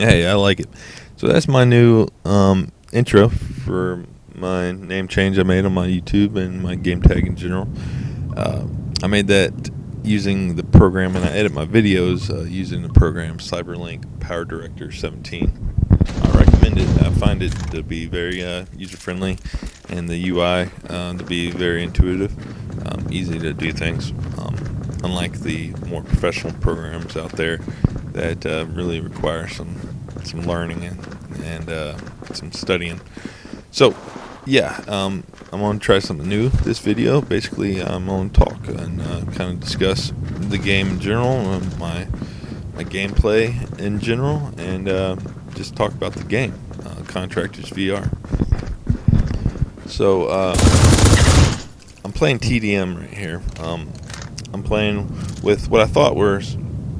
Hey, I like it. So that's my new intro for my name change I made on my YouTube and my game tag in general. I made that using the program, and I edit my videos using the program Cyberlink Power Director 17. I recommend it. I find it to be very user-friendly, and the UI to be very intuitive, easy to do things, unlike the more professional programs out there that really require some learning and some studying. So yeah, I'm going to try something new this video. Basically, I'm going to talk and kind of discuss the game in general, my gameplay in general, and just talk about the game, Contractors VR. So I'm playing TDM right here. I'm playing with what I thought were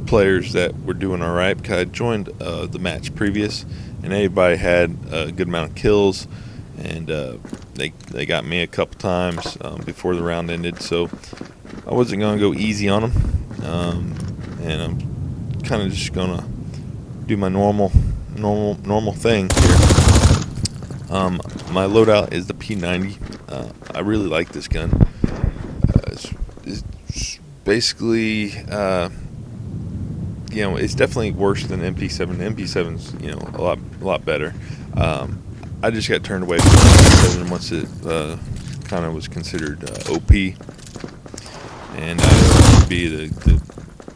players that were doing alright, because I joined the match previous, and everybody had a good amount of kills, and they got me a couple times before the round ended, so I wasn't going to go easy on them, and I'm kind of just going to do my normal thing here. My loadout is the P90. I really like this gun. It's basically it's definitely worse than MP7. MP7's a lot better. I just got turned away from MP7 once it kind of was considered OP, and I don't want to be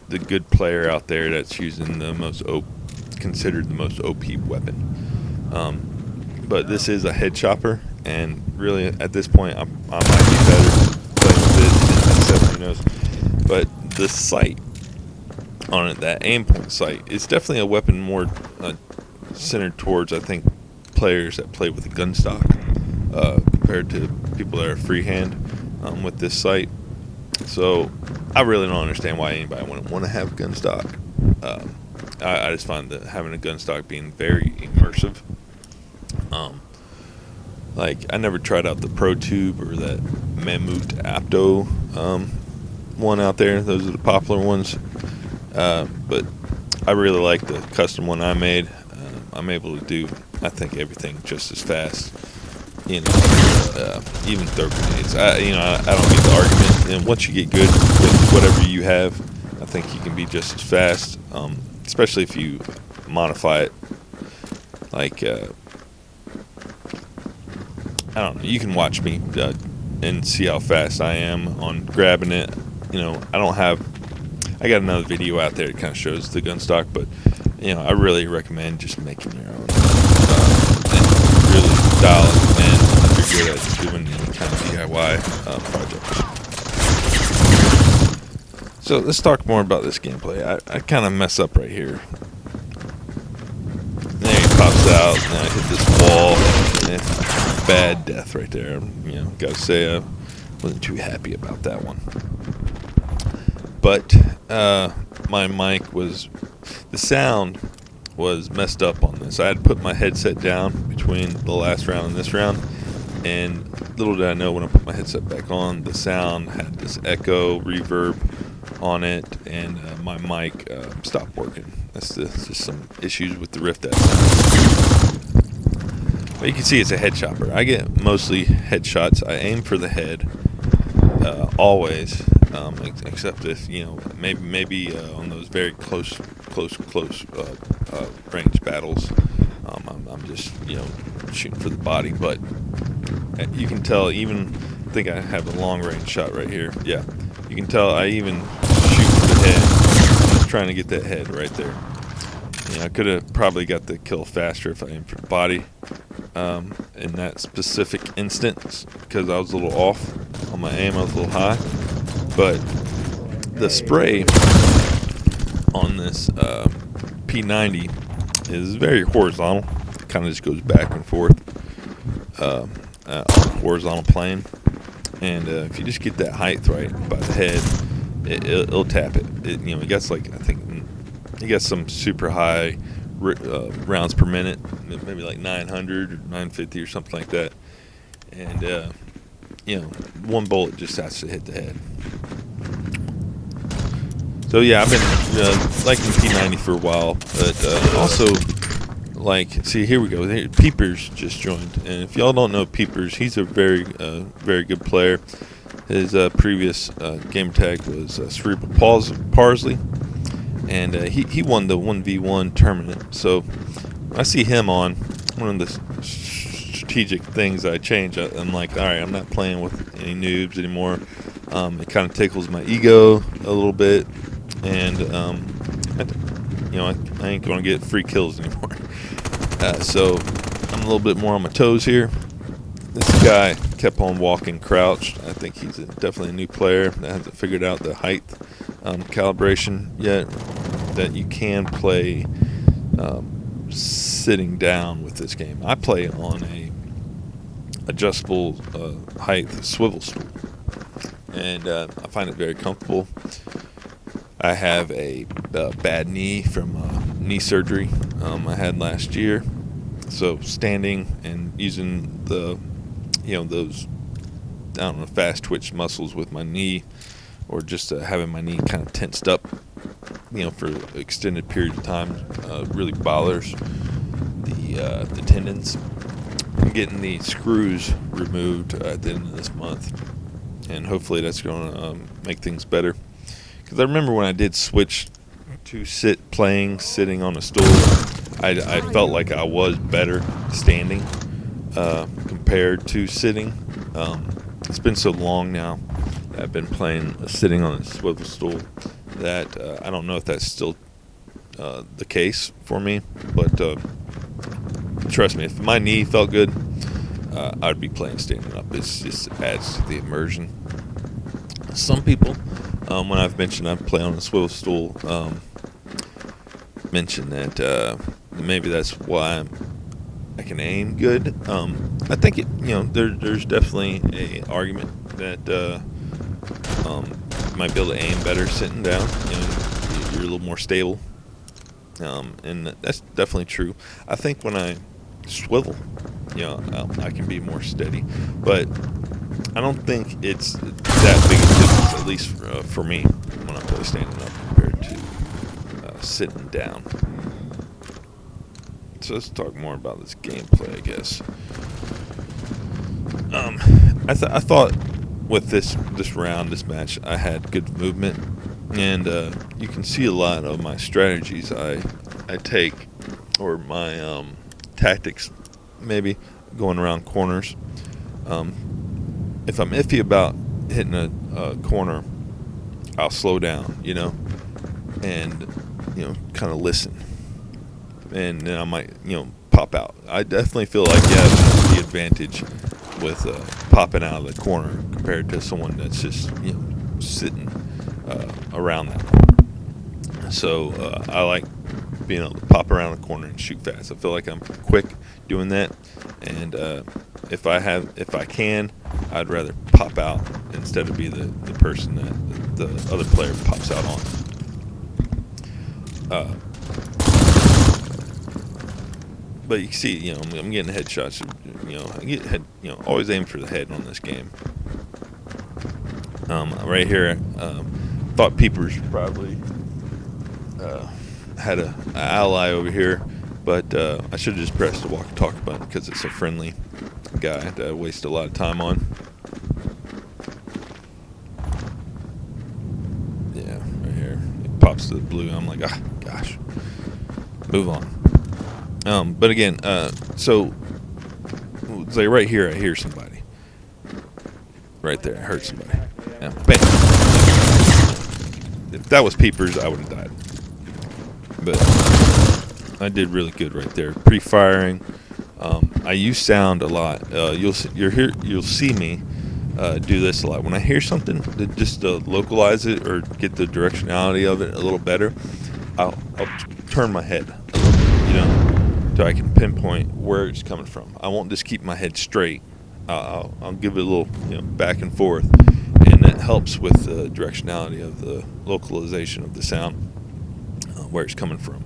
the good player out there that's using the considered the most OP weapon. But this is a head chopper, and really at this point I might be better playing with it than MP7, who knows. But the sight on it, that aim point sight, it's definitely a weapon more centered towards, I think, players that play with a gun stock compared to people that are freehand with this sight. So I really don't understand why anybody wouldn't want to have gun stock. I just find that having a gun stock being very immersive. Like, I never tried out the Pro Tube or that Mammut Apto one out there. Those are the popular ones. But I really like the custom one I made. I'm able to do, I think, everything just as fast. Even throw grenades. I don't get the argument. And once you get good with whatever you have, I think you can be just as fast. Especially if you modify it. Like, I don't know. You can watch me and see how fast I am on grabbing it. I got another video out there that kind of shows the gun stock, but I really recommend just making your own and really dial it in if you're good at doing any kind of DIY project. So let's talk more about this gameplay. I kind of mess up right here. There he pops out, and I hit this wall, and bad death right there. Gotta say I wasn't too happy about that one. But my mic the sound was messed up on this. I had put my headset down between the last round and this round, and little did I know, when I put my headset back on, the sound had this echo reverb on it, and my mic stopped working. That's just some issues with the Rift S. But you can see it's a head chopper. I get mostly headshots. I aim for the head always, except if maybe on those very close range battles, I'm just shooting for the body. But you can tell, I think I have a long range shot right here. Yeah, you can tell I even shoot for the head. I'm just trying to get that head right there. I could have probably got the kill faster if I aimed for the body in that specific instance, because I was a little off on my aim. I was a little high, but the spray on this P90 is very horizontal. It kind of just goes back and forth on a horizontal plane, and if you just get that height right by the head, it'll tap it. It gets like, I think you got some super high rounds per minute, maybe like 900 or 950 or something like that, and one bullet just has to hit the head. So yeah, I've been liking P90 for a while, but also like, see, here we go. Peepers just joined, and if y'all don't know Peepers, he's a very good player. His previous game tag was Cerebral Parsley, and he won the 1v1 tournament. So when I see him on, one of the strategic things I change, I'm like, all right, I'm not playing with any noobs anymore. It kind of tickles my ego a little bit, and I ain't gonna get free kills anymore. So I'm a little bit more on my toes here. This guy kept on walking crouched. I think he's definitely a new player that hasn't figured out the height calibration yet, that you can play sitting down with this game. I play on a adjustable height swivel stool, and I find it very comfortable. I have a bad knee from knee surgery I had last year, so standing and using the those, I don't know, fast twitch muscles with my knee, or just having my knee kind of tensed up for extended periods of time really bothers the tendons. I'm getting the screws removed at the end of this month, and hopefully that's going to make things better. Because I remember when I did switch to sitting on a stool, I felt like I was better standing compared to sitting. It's been so long now that I've been playing sitting on a swivel stool that I don't know if that's still the case for me, but trust me, if my knee felt good, I'd be playing standing up. It just adds to the immersion. Some people, when I've mentioned I play on a swivel stool, mention that maybe that's why I can aim good. I think there's definitely a argument that you might be able to aim better sitting down. You're a little more stable, and that's definitely true. I think when I swivel, I can be more steady, but I don't think it's that big a difference, at least for me, when I play standing up compared to sitting down. So let's talk more about this gameplay, I guess. I thought with this round, this match, I had good movement, and you can see a lot of my strategies I take, or my tactics, maybe going around corners. If I'm iffy about hitting a corner, I'll slow down, and kind of listen, and then I might pop out. I definitely feel like you have the advantage with popping out of the corner compared to someone that's just sitting around that corner. So I like being able to pop around the corner and shoot fast. I feel like I'm quick doing that, and if I can, I'd rather pop out instead of be the person that the other player pops out on. But you can see, I'm getting headshots. Always aim for the head on this game. Right here, thought Peepers probably had an ally over here, but I should have just pressed the walkie-talkie button because it's a friendly guy that I waste a lot of time on. Yeah, right here. It pops to the blue. I'm like, gosh. Move on. But again, so it's like right here, I hear somebody. Right there, I heard somebody. Yeah, bam. If that was Peepers, I would have died. But I did really good right there. Pre-firing. I use sound a lot. You'll see me do this a lot. When I hear something, just to localize it or get the directionality of it a little better, I'll turn my head a little bit, so I can pinpoint where it's coming from. I won't just keep my head straight. I'll give it a little, back and forth, and that helps with the directionality of the localization of the sound, where it's coming from.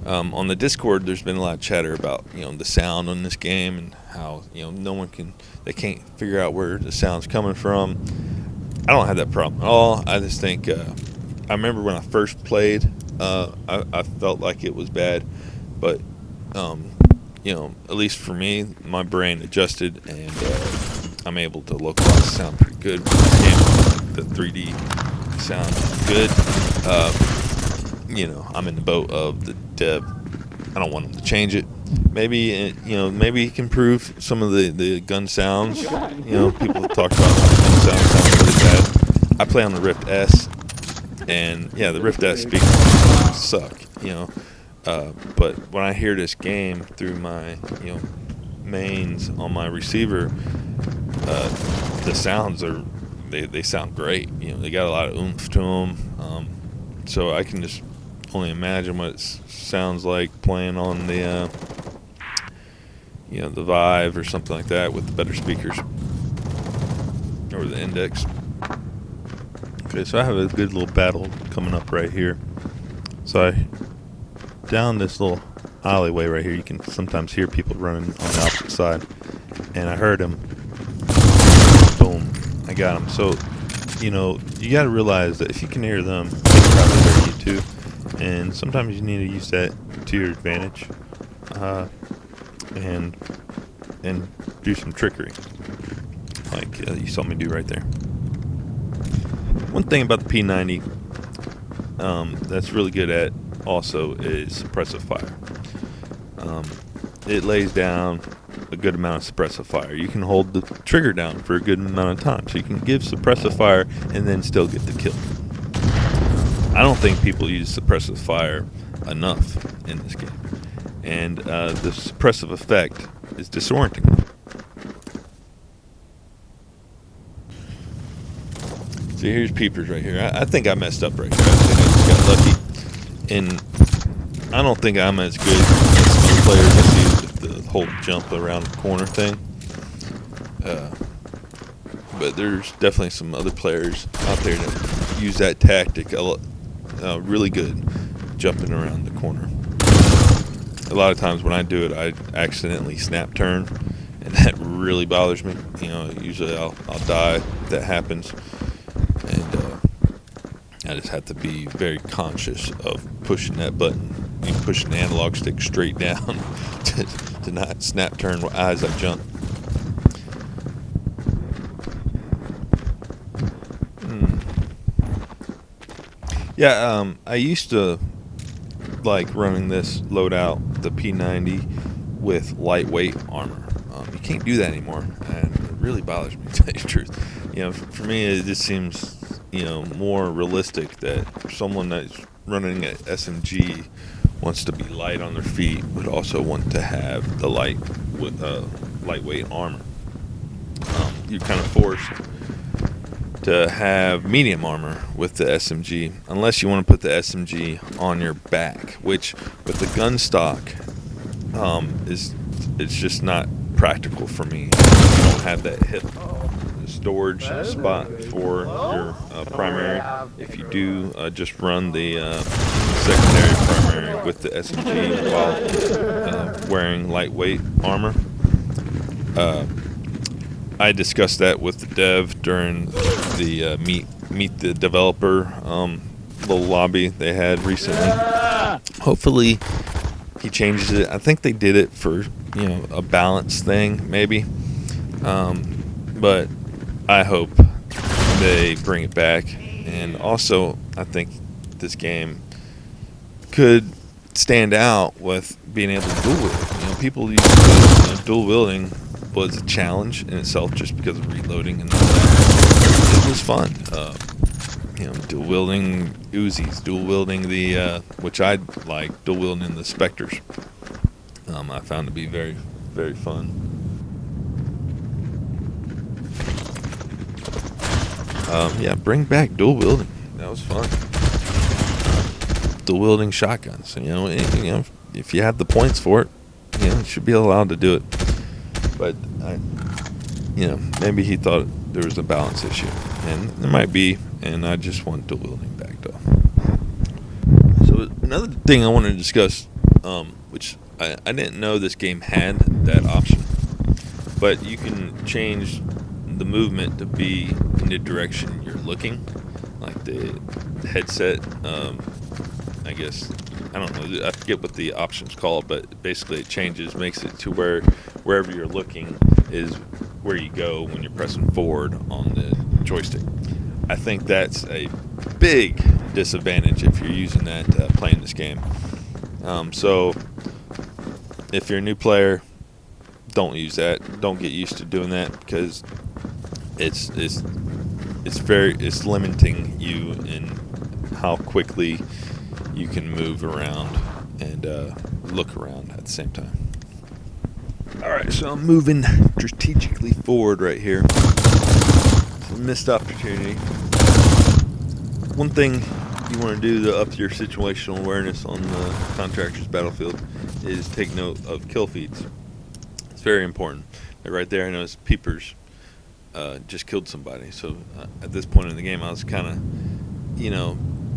On the Discord, there's been a lot of chatter about the sound on this game and how they can't figure out where the sound's coming from. I don't have that problem at all. I just think I remember when I first played, I felt like it was bad, but you know, at least for me, my brain adjusted, and I'm able to localize the sound pretty good. The 3D sound good. You know, I'm in the boat of the dev. I don't want him to change it. Maybe, you know, maybe he can improve some of the gun sounds. You know, people have talked about gun sounds sound really bad. I play on the Rift S, and yeah, the Rift S speakers suck. You know. But when I hear this game through my, you know, mains on my receiver, the sounds they sound great. You know, they got a lot of oomph to them. So I can just only imagine what it sounds like playing on the, you know, the Vive or something like that with the better speakers, or the Index. Okay, so I have a good little battle coming up right here. So down this little alleyway right here, you can sometimes hear people running on the opposite side, and I heard him. Boom, I got him. So, you know, you got to realize that if you can hear them, they can probably hear you too, and sometimes you need to use that to your advantage, and do some trickery, like you saw me do right there. One thing about the P90 that's really good at also is suppressive fire. It lays down a good amount of suppressive fire. You can hold the trigger down for a good amount of time, so you can give suppressive fire and then still get the kill. I don't think people use suppressive fire enough in this game, and the suppressive effect is disorienting. So here's Peepers right here. I think I messed up right here. I think I just got lucky. And I don't think I'm as good as some other players I see with the whole jump around the corner thing. But there's definitely some other players out there that use that tactic really good, jumping around the corner. A lot of times when I do it, I accidentally snap turn, and that really bothers me. You know, usually I'll die if that happens. And I just have to be very conscious of pushing that button, pushing the analog stick straight down to not snap turn as I jump. Yeah, I used to like running this loadout, the P90, with lightweight armor. You can't do that anymore, and it really bothers me, to tell you the truth. You know, for me, it just seems, you know, more realistic that someone that's running an SMG wants to be light on their feet, would also want to have the lightweight armor. You're kind of forced to have medium armor with the SMG, unless you want to put the SMG on your back, which with the gun stock it's just not practical for me. You don't have that hip storage spot for your primary. If you do just run the secondary primary with the SMG while wearing lightweight armor. I discussed that with the dev during the meet the developer little lobby they had recently. Hopefully he changes it. I think they did it for, you know, a balance thing maybe, but I hope they bring it back. And also I think this game could stand out with being able to dual wield. You know, people used to, dual wielding was a challenge in itself just because of reloading and all that. It was fun. You know, dual wielding Uzis, dual wielding the which I like, dual wielding the Spectres. I found to be very, very fun. Yeah, bring back dual wielding. That was fun. Dual wielding shotguns. You know, if you have the points for it, you know, you should be allowed to do it. But you know, maybe he thought there was a balance issue, and there might be. And I just want dual wielding back though. So another thing I wanted to discuss, which I didn't know this game had that option, but you can change the movement to be in the direction you're looking, like the headset. I guess I don't know, I forget what the option's called, but basically it changes, makes it to where wherever you're looking is where you go when you're pressing forward on the joystick. I think that's a big disadvantage if you're using that playing this game. So if you're a new player, don't use that. Don't get used to doing that, because it's limiting you in how quickly you can move around and look around at the same time. Alright, so I'm moving strategically forward right here. It's a missed opportunity. One thing you want to do to up your situational awareness on the Contractors battlefield is take note of kill feeds. It's very important. Right there, I noticed Peepers just killed somebody. So at this point in the game, I was kind of,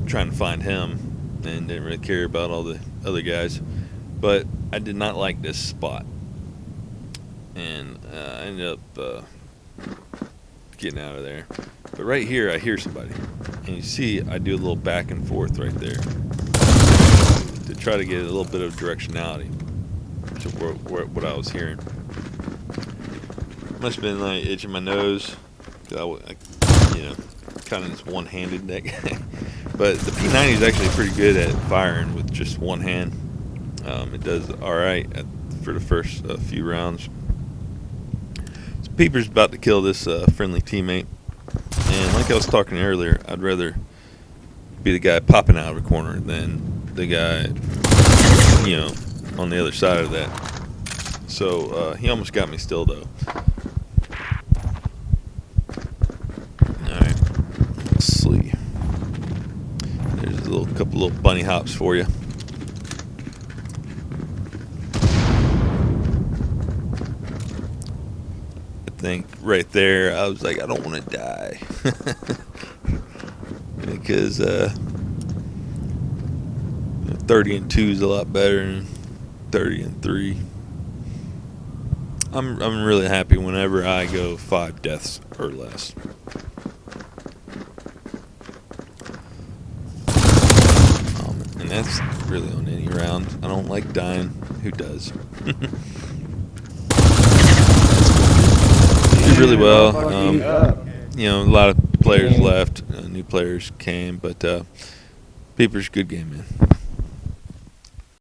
trying to find him and didn't really care about all the other guys. But I did not like this spot. And I ended up getting out of there. But right here, I hear somebody. And you see, I do a little back and forth right there to try to get a little bit of directionality to what I was hearing. Must have been like itching my nose. I kind of just one-handed that guy. But the P90 is actually pretty good at firing with just one hand. It does all right for the first few rounds. So Peeper's about to kill this friendly teammate. And like I was talking earlier, I'd rather be the guy popping out of a corner than the guy, on the other side of that. So he almost got me still, though. Alright, let's see. There's a couple little bunny hops for you. I think right there, I was like, I don't want to die. Because 30-2 is a lot better than 30-3. I'm really happy whenever I go 5 deaths or less. And that's really on any round. I don't like dying. Who does? Did really well. A lot of players left. New players came, but Peeper's good game, man.